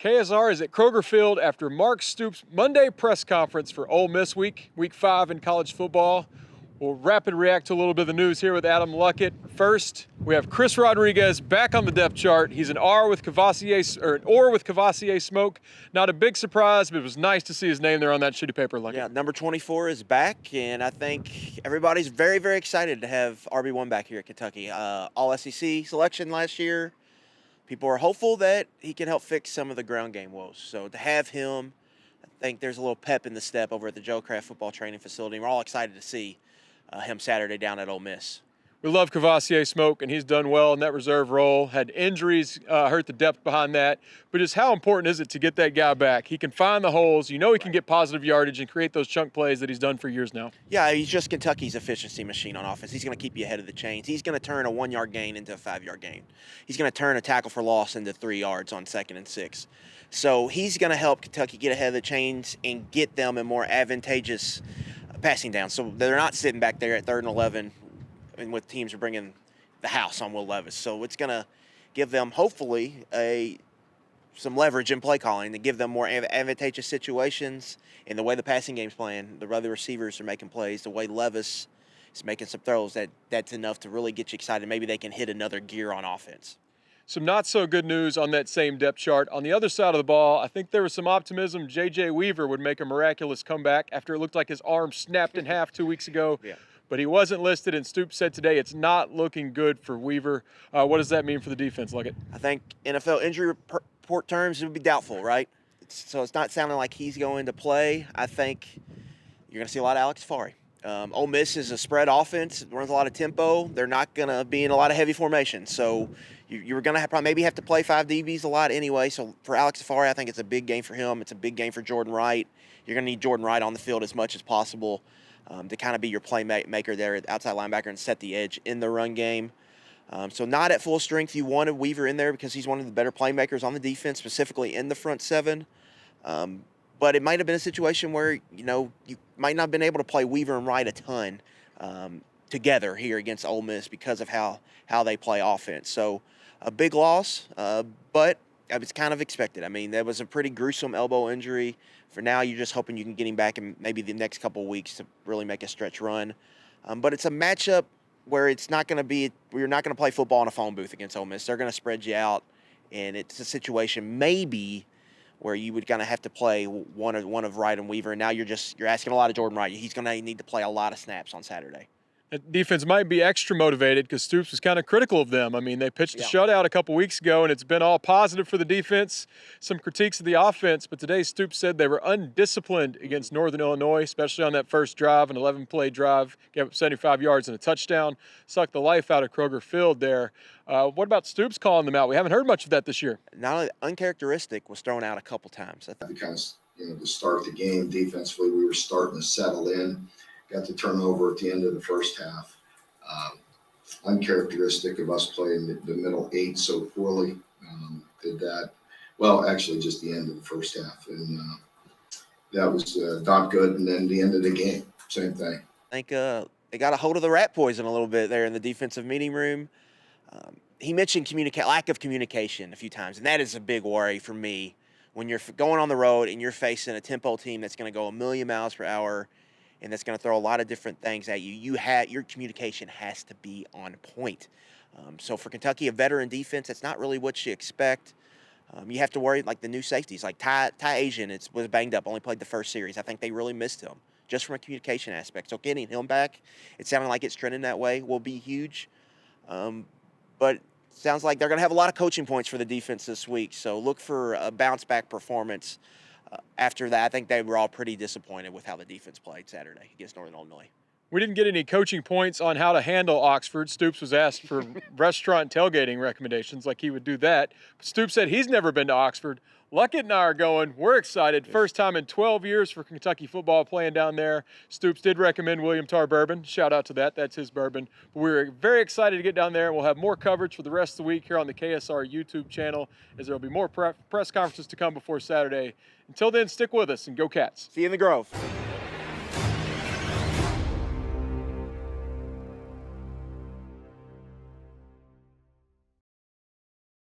KSR is at Kroger Field after Mark Stoops Monday press conference for Ole Miss week 5 in college football. We'll rapid react to a little bit of the news here with Adam Luckett. First, we have Chris Rodriguez back on the depth chart. He's an R with Cavassier, or an or with Cavassier smoke. Not a big surprise, but it was nice to see his name there on that sheet of paper, Luckett. Yeah, number 24 is back, and I think everybody's very, very excited to have RB1 back here at Kentucky. All SEC selection last year. People are hopeful that he can help fix some of the ground game woes. So to have him, I think there's a little pep in the step over at the Joe Kraft football training facility. We're all excited to see him Saturday down at Ole Miss. We love Cavassier smoke, and he's done well in that reserve role. Had injuries, hurt the depth behind that. But just how important is it to get that guy back? He can find the holes. You know he can get positive yardage and create those chunk plays that he's done for years now. Yeah, he's just Kentucky's efficiency machine on offense. He's going to keep you ahead of the chains. He's going to turn a 1-yard gain into a 5-yard gain. He's going to turn a tackle for loss into 3 yards on 2nd and 6. So he's going to help Kentucky get ahead of the chains and get them in more advantageous passing down. So they're not sitting back there at 3rd and 11 and with teams are bringing the house on Will Levis. So it's going to give them, hopefully, some leverage in play calling to give them more advantageous situations in the way the passing game's playing, the way the receivers are making plays, the way Levis is making some throws. That's enough to really get you excited. Maybe they can hit another gear on offense. Some not so good news on that same depth chart. On the other side of the ball, I think there was some optimism J.J. Weaver would make a miraculous comeback after it looked like his arm snapped in half 2 weeks ago. Yeah. But he wasn't listed, and Stoops said today it's not looking good for Weaver. What does that mean for the defense, Luckett? I think NFL injury report terms, it would be doubtful, right? So it's not sounding like he's going to play. I think you're going to see a lot of Alex Fari. Ole Miss is a spread offense, runs a lot of tempo. They're not going to be in a lot of heavy formation. So you're going to maybe have to play 5 DBs a lot anyway. So for Alex Fari, I think it's a big game for him. It's a big game for Jordan Wright. You're going to need Jordan Wright on the field as much as possible to kind of be your playmaker there at outside linebacker and set the edge in the run game. So not at full strength. You wanted Weaver in there because he's one of the better playmakers on the defense, specifically in the front 7. But it might have been a situation where, you might not have been able to play Weaver and Wright a ton together here against Ole Miss because of how they play offense. So a big loss, but it's kind of expected. I mean, that was a pretty gruesome elbow injury. For now, you're just hoping you can get him back in maybe the next couple of weeks to really make a stretch run. But it's a matchup where it's not going to be – you're not going to play football in a phone booth against Ole Miss. They're going to spread you out, and it's a situation maybe where you would kind of have to play one of Wright and Weaver, and now you're asking a lot of Jordan Wright. He's going to need to play a lot of snaps on Saturday. That defense might be extra motivated because Stoops was kind of critical of them. I mean, they pitched a shutout a couple weeks ago, and it's been all positive for the defense. Some critiques of the offense, but today Stoops said they were undisciplined against Northern Illinois, especially on that first drive, an 11-play drive, gave up 75 yards and a touchdown, sucked the life out of Kroger Field there. What about Stoops calling them out? We haven't heard much of that this year. Not only uncharacteristic was thrown out a couple times. Because, to start the game defensively, we were starting to settle in. Got the turnover at the end of the first half. Uncharacteristic of us playing the middle 8 so poorly. Did that. Well, actually, just the end of the first half. And that was not good. And then the end of the game, same thing. I think they got a hold of the rat poison a little bit there in the defensive meeting room. He mentioned lack of communication a few times, and that is a big worry for me when you're going on the road and you're facing a tempo team that's going to go a million miles per hour and that's going to throw a lot of different things at you. Your communication has to be on point. So for Kentucky, a veteran defense, that's not really what you expect. You have to worry, like the new safeties, like Ty Asian was banged up, only played the first series. I think they really missed him just from a communication aspect. So getting him back, it sounded like it's trending that way, will be huge. But it sounds like they're going to have a lot of coaching points for the defense this week. So look for a bounce-back performance. After that, I think they were all pretty disappointed with how the defense played Saturday against Northern Illinois. We didn't get any coaching points on how to handle Oxford. Stoops was asked for restaurant tailgating recommendations, like he would do that. But Stoops said he's never been to Oxford. Luckett and I are going. We're excited. First time in 12 years for Kentucky football playing down there. Stoops did recommend William Tar Bourbon. Shout out to that. That's his bourbon. But we're very excited to get down there. We'll have more coverage for the rest of the week here on the KSR YouTube channel, as there will be more press conferences to come before Saturday. Until then, stick with us and go Cats. See you in the Grove.